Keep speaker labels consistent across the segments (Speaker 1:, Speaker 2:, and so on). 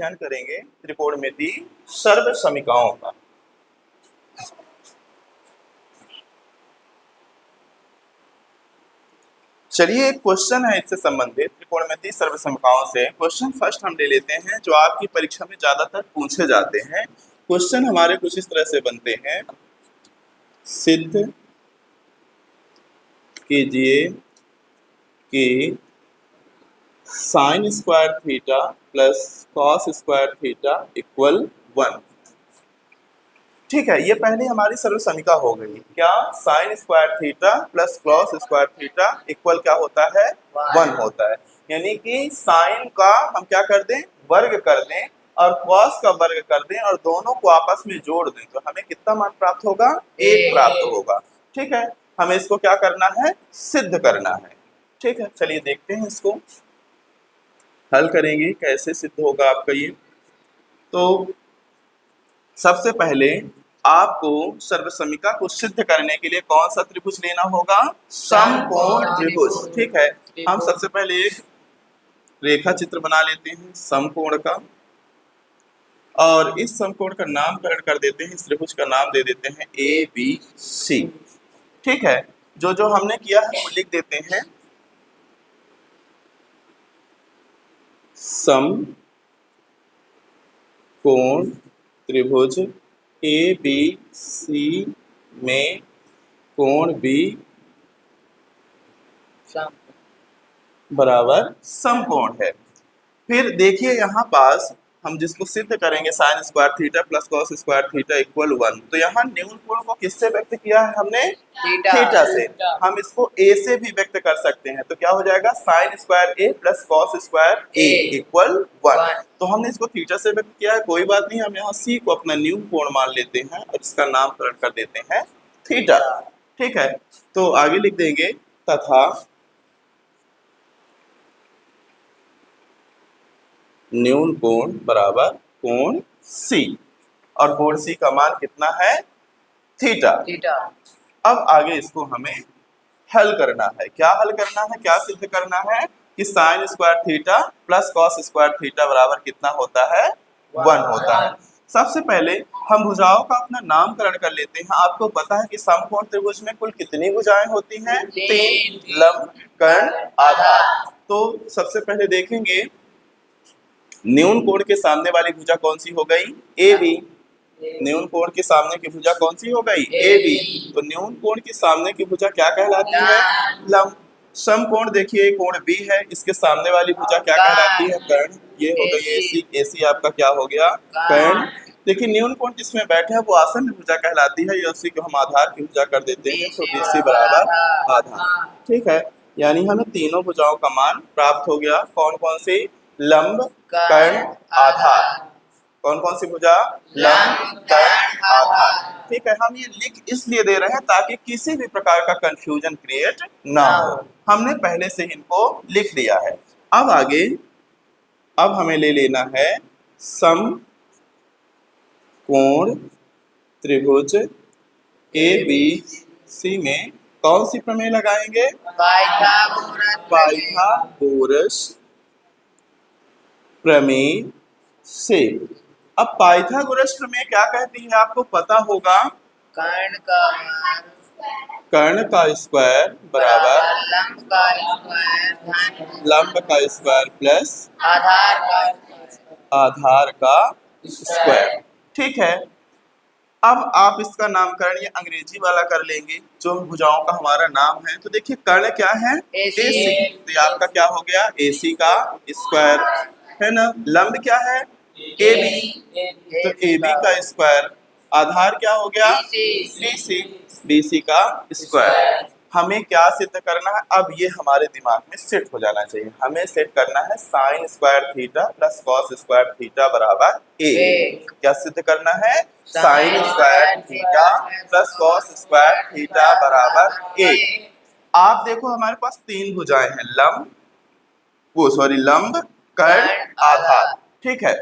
Speaker 1: अध्ययन करेंगे त्रिकोणमिति सर्व समीकरणों का। चलिए एक क्वेश्चन है इससे संबंधित त्रिकोणमिति सर्व समीकरणों से। क्वेश्चन फर्स्ट हम ले लेते हैं जो आपकी परीक्षा में ज्यादातर पूछे जाते हैं। क्वेश्चन हमारे कुछ इस तरह से बनते हैं, सिद्ध कीजिए कि sign square theta plus cos square theta equal 1। ठीक है, ये पहले हमारी सर्व समीकरण हो गई। क्या sign square theta plus cos square theta equal क्या होता है? 1 होता है। यानी कि साइन का हम क्या कर दें? वर्ग कर दें और कॉस का वर्ग कर दें और दोनों को आपस में जोड़ दें तो हमें कितना मान प्राप्त होगा? 1 प्राप्त होगा। ठीक है, हमें इसको क्या करना है? सिद्ध करना है। ठीक है, चलिए देखते हैं इसको हल करेंगे कैसे सिद्ध होगा आपका ये। तो सबसे पहले आपको सर्व समीकरण को सिद्ध करने के लिए कौन सा त्रिभुज लेना होगा? समकोण त्रिभुज। ठीक है, हम सबसे पहले एक रेखा चित्र बना लेते हैं समकोण का और इस समकोण का नामकरण कर देते हैं। इस त्रिभुज का नाम दे देते हैं ABC। ठीक है, जो जो हमने किया है वो लिख देते हैं। समकोण त्रिभुज ABC में कोण B बराबर समकोण है। फिर देखिए यहाँ पास हम जिसको सिद्ध करेंगे sign square theta plus cos square theta equal 1, तो यहाँ न्यून कोण को किससे व्यक्त किया है हमने? थीटा से। हम इसको a से भी व्यक्त कर सकते हैं, तो क्या हो जाएगा? Sine square a plus cos square a equal 1। तो हमने इसको थीटा से व्यक्त किया है, कोई बात नहीं, हम यहाँ c को अपना न्यून कोण मान लेते हैं और इसका नामकरण कर देते हैं थीटा। ठीक है, तो आगे लिख देंगे तथा न्यून कोण बराबर कोण C और कोण C का मान कितना है? थीटा। अब आगे इसको हमें हल करना है। क्या हल करना है? क्या सिद्ध करना है कि sign square theta plus cos square theta बराबर कितना होता है? 1 होता है। सबसे पहले हम भुजाओं का अपना नामकरण कर लेते हैं। आपको पता है कि समकोण त्रिभुज में कुल कितनी भुजाएं होती हैं? 3, लंब, कर्ण, आधार। तो सबसे पहले देखेंगे न्यून कोण के सामने वाली भुजा कौन सी हो गई? AB। न्यून कोण के सामने की भुजा कौन सी हो गई? AB। तो न्यून कोण के सामने की भुजा क्या कहलाती है? लंब। समकोण देखिए कोण B है, इसके सामने वाली भुजा क्या कहलाती है? कर्ण। ये हो गई AC। AC आपका क्या हो गया? कर्ण। देखिए न्यून कोण जिसमें बैठे हैं वो आसन्न भुजा कहलाती है, या उसी को हम आधार की भुजा कर देते हैं, तो BC बराबर आधार। ठीक है, यानी हमें तीनों भुजाओं का मान प्राप्त हो गया। कौन कौन सी? लंब, कर्ण, आधार। कौन कौन सी भुजा? लंब, कर्ण, आधार। ठीक है, हम ये लिख इसलिए दे रहे हैं ताकि किसी भी प्रकार का कंफ्यूजन क्रिएट ना हो। हमने पहले से इनको लिख दिया है। अब आगे अब हमें ले लेना है समकोण त्रिभुज ABC में कौन सी प्रमेय लगाएंगे? पाइथागोरस प्रमेय से। अब पाइथागोरस प्रमेय क्या कहती है आपको पता होगा? कर्ण का स्क्वायर बराबर लंब का स्क्वायर प्लस आधार का स्क्वायर। ठीक है, अब आप इसका नामकरण ये अंग्रेजी वाला कर लेंगे जो भुजाओं का हमारा नाम है। तो देखिए कर्ण क्या है? AC। तो ये आपका क्या हो गया? AC का स्क्वायर है ना। लंब क्या है? AB। तो AB का स्क्वायर। आधार क्या हो गया? BC। BC का स्क्वायर। हमें क्या सिद्ध करना है? अब ये हमारे दिमाग में सेट हो जाना चाहिए। हमें सेट करना है sign square theta plus cos square theta बराबर 1। क्या सिद्ध करना है? Sign square theta plus cos square theta बराबर 1। आप देखो हमारे पास तीन भुजाएं हैं, लंब, कर्ण, आधार। ठीक है,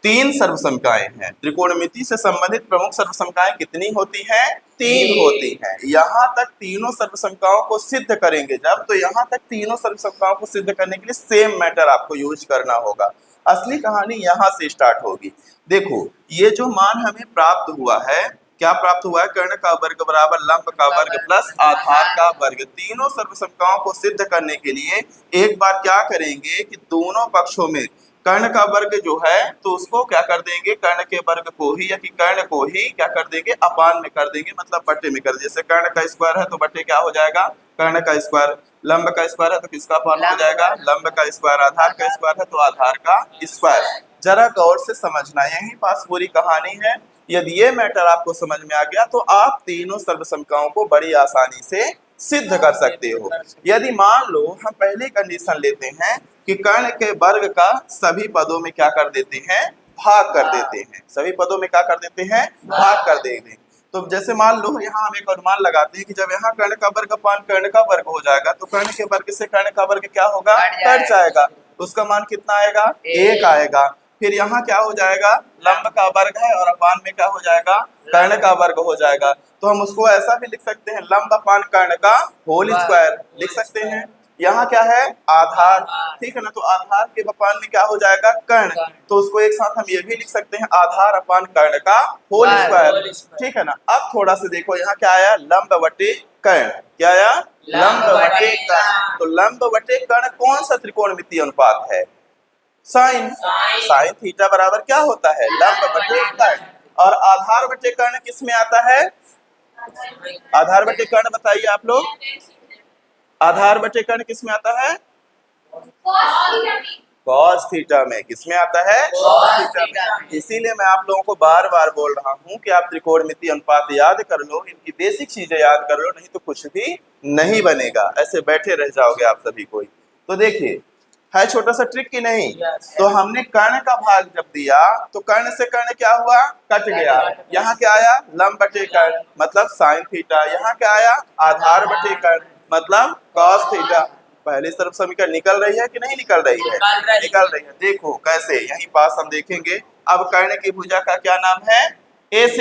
Speaker 1: तीन सर्वसमकाएं हैं। त्रिकोणमिति से संबंधित प्रमुख सर्वसमकाएं कितनी होती हैं? 3 होती हैं। यहाँ तक तीनों सर्वसमकाओं को सिद्ध करेंगे जब, तो यहाँ तक तीनों सर्वसमकाओं को सिद्ध करने के लिए सेम मेथड आपको यूज करना होगा। असली कहानी यहाँ से स्टार्ट होगी। देखो ये जो मान हमें प्राप्त हुआ है, क्या प्राप्त हुआ है? कर्ण का वर्ग बराबर लंब का वर्ग प्लस आधार का वर्ग। तीनों सर्वसमताओं को सिद्ध करने के लिए एक बार क्या करेंगे कि दोनों पक्षों में कर्ण का वर्ग जो है तो उसको क्या कर देंगे, कर्ण के वर्ग को ही या कि कर्ण को ही क्या कर देंगे, अपान में कर देंगे, मतलब बट्टे में कर देंगे। जैसे कर्ण का स्क्वायर है तो बट्टे क्या हो जाएगा, कर्ण का स्क्वायर। लंब का स्क्वायर है तो किसका अपान हो जाएगा, लंब का स्क्वायर। आधार का स्क्वायर है तो आधार का स्क्वायर। जरा गौर से समझना, यही पास पूरी कहानी है। यदि ये मैटर आपको समझ में आ गया तो आप तीनों सर्वसमताओं को बड़ी आसानी से सिद्ध कर सकते हो। यदि मान लो हम पहली कंडीशन लेते हैं कि कर्ण के वर्ग का सभी पदों में क्या कर देते हैं, भाग कर देते हैं। सभी पदों में क्या कर देते हैं, भाग कर देते हैं। तो जैसे मान लो यहाँ हम एक अनुमान लगाते हैं कि जब यहाँ कर्ण का वर्ग अपान कर्ण का वर्ग हो जाएगा तो कर्ण के वर्ग से कर्ण का वर्ग क्या होगा, कट जाएगा। उसका मान कितना आएगा, 1 आएगा। फिर यहाँ क्या हो जाएगा, लंब का वर्ग है और अपान में क्या हो जाएगा, कर्ण का वर्ग हो जाएगा। तो हम उसको ऐसा भी लिख सकते हैं, लंब अपान कर्ण का होल स्क्वायर लिख सकते हैं। यहाँ क्या है, आधार, ठीक है ना। तो आधार के अपान में क्या हो जाएगा, कर्ण। तो उसको एक साथ हम ये भी लिख सकते हैं, आधार अपान कर्ण का होल स्क्वायर, ठीक है ना। अब थोड़ा सा देखो यहाँ क्या आया, लंब बटे कर्ण। क्या आया, लंब बटे कर्ण। तो लंब बटे कर्ण कौन सा त्रिकोणमितीय अनुपात है, साइन। साइन थीटा बराबर क्या होता है, लंब बटे कर्ण। और आधार बटे कर्ण किस में आता है, आधार बटे कर्ण बताइए आप लोग, आधार बटे कर्ण किस में आता है, कॉस थीटा में। किस में आता है, कॉस थीटा में। इसीलिए मैं आप लोगों को बार बार बोल रहा हूं कि आप त्रिकोणमितीय अनुपात याद कर लो, इनकी बेसिक चीजें याद कर लो, नहीं तो कुछ भी नहीं बनेगा, ऐसे बैठे रह जाओगे आप सभी कोई। तो देखिए है छोटा सा ट्रिक की नहीं। तो हमने कर्ण का भाग जब दिया तो कर्ण से कर्ण क्या हुआ, कट गया। यहाँ क्या आया, लंब बटे कर्ण मतलब साइन थीटा। यहाँ क्या आया, आधार बटे कर्ण मतलब कॉस थीटा। पहली तरफ समीकरण निकल रही है कि नहीं निकल रही है, निकल रही है। देखो कैसे, यहीं पास हम देखेंगे। अब कर्ण की भुजा का क्या नाम है, AC।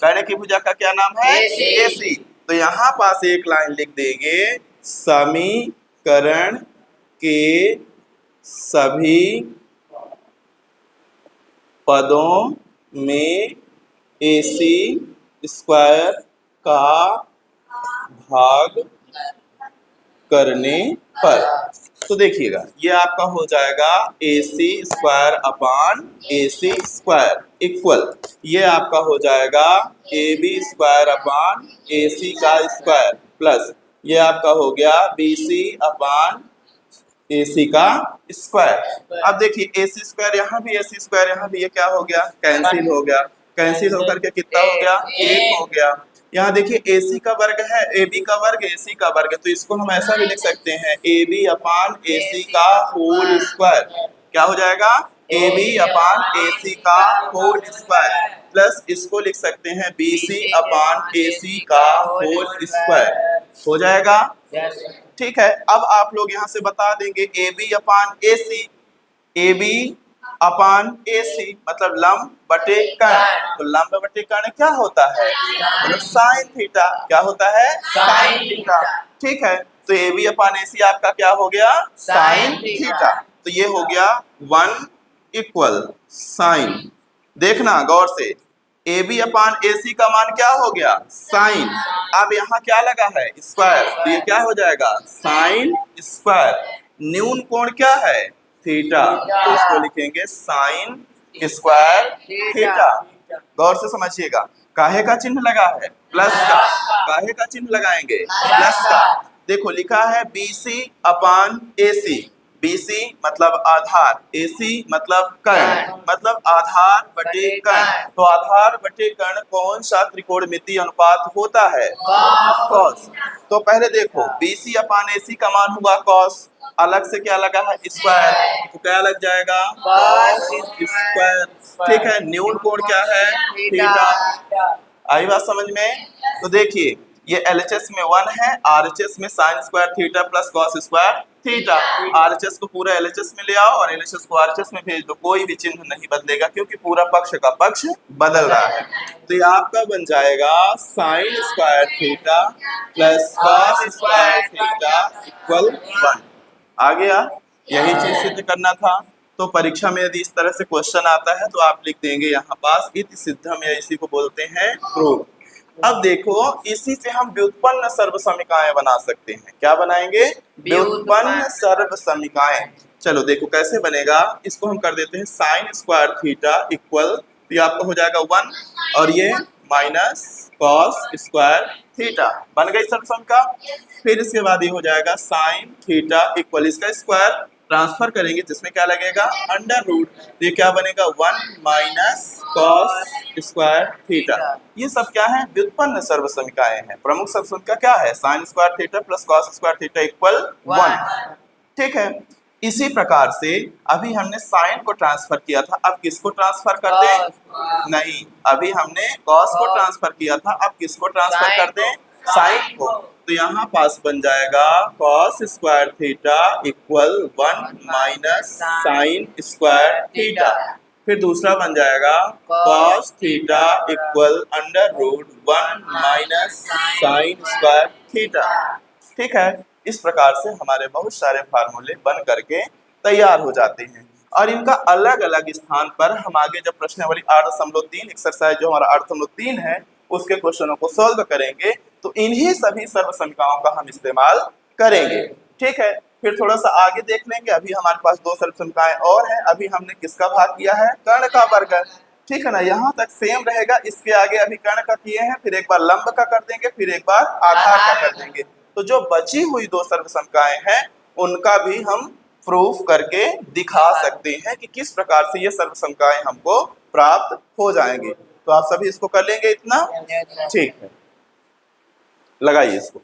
Speaker 1: कर्ण की भुजा का क्या नाम है, AC। तो यहाँ पास एक लाइन लिख देंगे, समीकरण के सभी पदों में AC स्क्वायर का भाग करने पर। तो देखिएगा ये आपका हो जाएगा AC square upon AC square equal, ये आपका हो जाएगा AB स्क्वायर अपान AC का स्क्वायर प्लस ये आपका हो गया BC अपान AC का स्क्वायर। अब देखिए AC स्क्वायर यहाँ भी, AC स्क्वायर यहाँ भी, ये क्या हो गया, कैंसिल हो गया। कैंसिल होकर के कितना हो गया, 1 हो गया। यहाँ देखिए AC का वर्ग है, AB का वर्ग AC का वर्ग, तो इसको हम ऐसा भी लिख सकते हैं, AB अपान AC का होल स्क्वायर। क्या हो जाएगा, AB अपान AC का होल स्क्वायर प्लस इसको लिख सकते हैं BC अपान AC का होल स्क्वायर। हो जाएगा, ठीक है। अब आप लोग यहाँ से बता देंगे AB अपान AC, AB अपान AC मतलब लंब बटे कर्ण। तो लंब बटे कर्ण क्या होता है, मतलब साइन थीटा। क्या होता है, साइन थीटा, ठीक है। तो AB अपान AC आपका क्या हो गया, साइन थीटा। तो ये हो गया 1 इक्वल साइन। देखना गौर से, AB अपान AC का मान क्या हो गया, साइन। अब यहाँ क्या लगा है, स्क्वायर, तो ये क्या हो जाएगा, साइन स्क्वायर। न्यून कोण क्या है, थीटा, तो इसको लिखेंगे साइन स्क्वायर थीटा। गौर से समझिएगा, काहे का चिन्ह लगा है, प्लस का। काहे का चिन्ह लगाएंगे, प्लस का। देखो लिखा है BC अपान AC। BC मतलब आधार, AC मतलब कर्ण, मतलब आधार बटे कर्ण। तो आधार बटे कर्ण कौन सा त्रिकोणमितीय अनुपात होता है, कॉस। तो पहले देखो BC अपान AC का मान हुआ कॉस, अलग से क्या लगा है, स्क्वायर, तो क्या लग जाएगा, कॉस स्क्वायर, ठीक है। न्यून कोण क्या है, थीटा। आई बात समझ में। तो देखिए ये LHS में 1 है, RHS में sign square theta plus cos square theta. RHS को पूरा LHS में ले आओ और LHS को RHS में भेज दो, कोई भी चिन्ह नहीं बदलेगा क्योंकि पूरा पक्ष का पक्ष बदल रहा है। तो ये आपका बन जाएगा sign square theta plus cos square theta equal 1। आ गया, यही चीज सिद्ध करना था। तो परीक्षा में यदि इस तरह से क्वेश्चन आता है तो आप लिख देंगे यहाँ पास इति सिद्धम, या इसी को बोलते हैं प्रूफ। अब देखो इसी से हम व्युत्पन्न सर्वसमीकाएं बना सकते हैं। क्या बनाएंगे? व्युत्पन्न सर्वसमीकाएं। चलो देखो कैसे बनेगा, इसको हम कर देते हैं साइन स्क्वायर थीटा इक्वल, तो ये आपका हो जाएगा 1 और ये माइनस कॉस स्क्वायर थीटा, बन गई सर्वसमीका। फिर इसके बाद ये हो जाएगा साइन थीटा इक्वल, इसका स्क्वायर ट्रांसफर करेंगे जिसमें क्या लगेगा अंडर रूट, तो ये क्या बनेगा 1 माइनस कॉस स्क्वायर थीटा। ये सब क्या है? व्युत्पन्न सर्वसमीकाएं हैं। प्रमुख सर्वसमीका क्या है? Sign square theta plus cos square theta equal 1। ठीक है, इसी प्रकार से अभी हमने साइन को ट्रांसफर किया था, अब किसको ट्रांसफर कर दें? नहीं, अभी हमने कॉस को ट्रांसफर किया था, अब किसको ट्रांसफर कर दें? साइन को। तो यहाँ पास बन जाएगा cos square theta equal 1 minus sine square theta. फिर दूसरा बन जाएगा cos theta equal under root 1 minus sine square theta. ठीक है, इस प्रकार से हमारे बहुत सारे फार्मूले बन करके तैयार हो जाते हैं और इनका अलग अलग स्थान पर हम आगे जब प्रश्नावली 8.3 एक्सरसाइज जो हमारा 8.3 है उसके क्वेश्चनों को सॉल्व करेंगे तो इन्हीं सभी सर्वसमीकाओं का हम इस्तेमाल करेंगे। ठीक है, फिर थोड़ा सा आगे देख लेंगे। अभी हमारे पास 2 सर्वसमीकाएं और हैं। अभी हमने किसका भाग किया है? कर्ण का वर्ग। ठीक है ना, यहाँ तक सेम रहेगा। इसके आगे अभी कर्ण का किए हैं, फिर एक बार लंब का कर देंगे, फिर एक बार आधार का कर देंगे। तो जो बची हुई 2 सर्वसमीकाएं हैं उनका भी हम प्रूफ करके दिखा सकते हैं कि किस प्रकार से ये सर्वसमीकाएं हमको प्राप्त हो जाएंगी। तो आप सभी इसको कर लेंगे इतना? ठीक है, लगाइए इसको।